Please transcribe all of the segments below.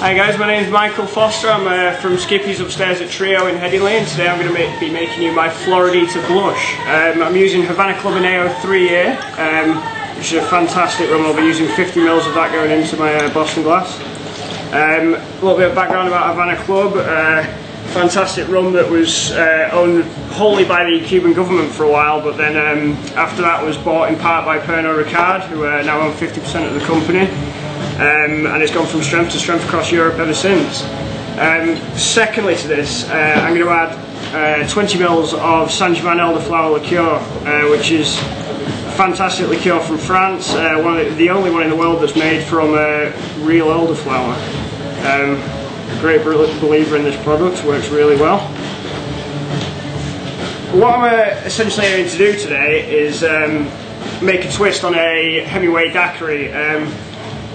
Hi guys, my name is Michael Foster. I'm from Skippy's upstairs at Trio in Headingley, and today I'm going to be making you my Floridita Blush. I'm using Havana Club in AO3 here, which is a fantastic rum. I'll be using 50ml of that going into my Boston glass. A little bit of background about Havana Club. Fantastic rum that was owned wholly by the Cuban government for a while, but then after that was bought in part by Pernod Ricard, who now own 50% of the company. And it's gone from strength to strength across Europe ever since. Secondly to this, I'm going to add 20ml of Germain Elderflower Liqueur, which is a fantastic liqueur from France, the only one in the world that's made from real elderflower. Great believer in this product, works really well. What I'm essentially aiming to do today is make a twist on a Hemingway daiquiri.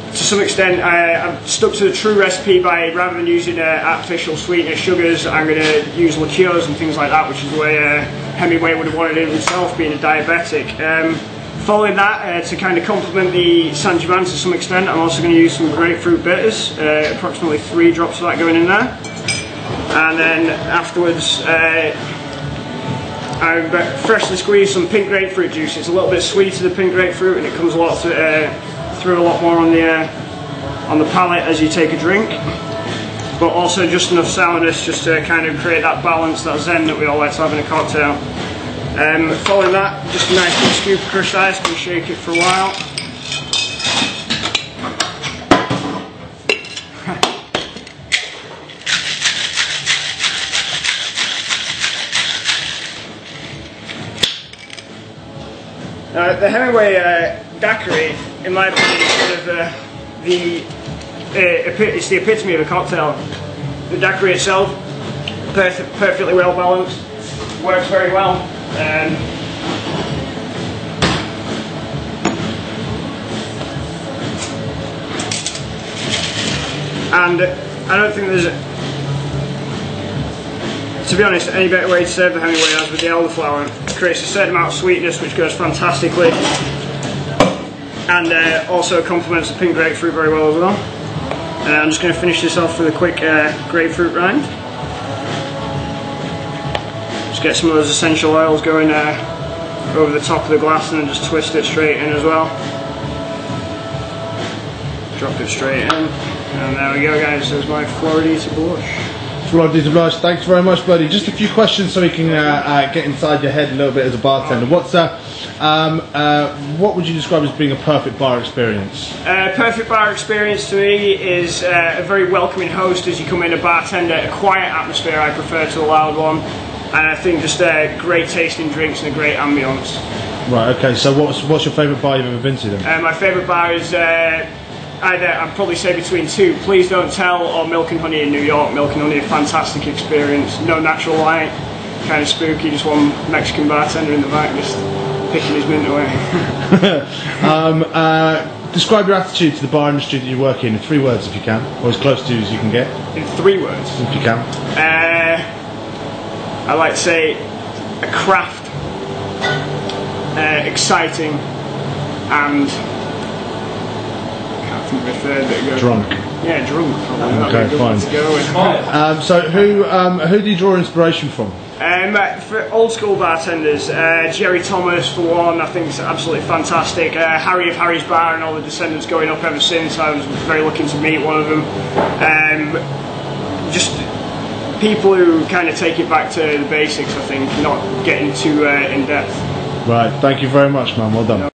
To some extent, I've stuck to the true recipe by, rather than using artificial sweeteners, sugars, I'm going to use liqueurs and things like that, which is the way Hemingway would have wanted it himself, being a diabetic. Following that, to kind of complement the Germain to some extent, I'm also going to use some grapefruit bitters, approximately 3 drops of that going in there. And then afterwards, I freshly squeezed some pink grapefruit juice. It's a little bit sweeter, the pink grapefruit, and it comes a lot through a lot more on the palate as you take a drink, but also just enough sourness just to kind of create that balance, that zen that we all like to have in a cocktail. Following that, just a nice big scoop of crushed ice, going to shake it for a while. The Hemingway daiquiri, in my opinion, is sort of it's the epitome of a cocktail. The daiquiri itself, perfectly well balanced, works very well. And I don't think there's, to be honest, any better way to serve the Hemingway as with the elderflower. It creates a certain amount of sweetness which goes fantastically, and also complements the pink grapefruit very well as well. I'm just going to finish this off with a quick grapefruit rind. Just get some of those essential oils going over the top of the glass, and then just twist it straight in as well. Drop it straight in, and there we go guys, there's my Floridita Blush. Floridita Blush, thanks very much, buddy. Just a few questions so we can get inside your head a little bit as a bartender. What would you describe as being a perfect bar experience? Perfect bar experience to me is a very welcoming host as you come in, a bartender, a quiet atmosphere. I prefer to a loud one, and I think just great tasting drinks and a great ambience. Right. Okay. So what's your favourite bar you've ever been to then? My favourite bar is I'd probably say between two, Please Don't Tell or Milk and Honey in New York. Milk and Honey, a fantastic experience, no natural light, kind of spooky, just one Mexican bartender in the back just picking his mint away. Describe your attitude to the bar industry that you work in 3 words if you can, or as close to as you can get. In 3 words? If you can. I like to say a craft, exciting, and drunk. Yeah, drunk. Probably. Okay, fine. So who do you draw inspiration from? For old school bartenders, Jerry Thomas for one, I think is absolutely fantastic. Harry of Harry's Bar and all the descendants going up ever since. I was very lucky to meet one of them. Just people who kind of take it back to the basics, I think, not getting too in depth. Right, thank you very much, man. Well done.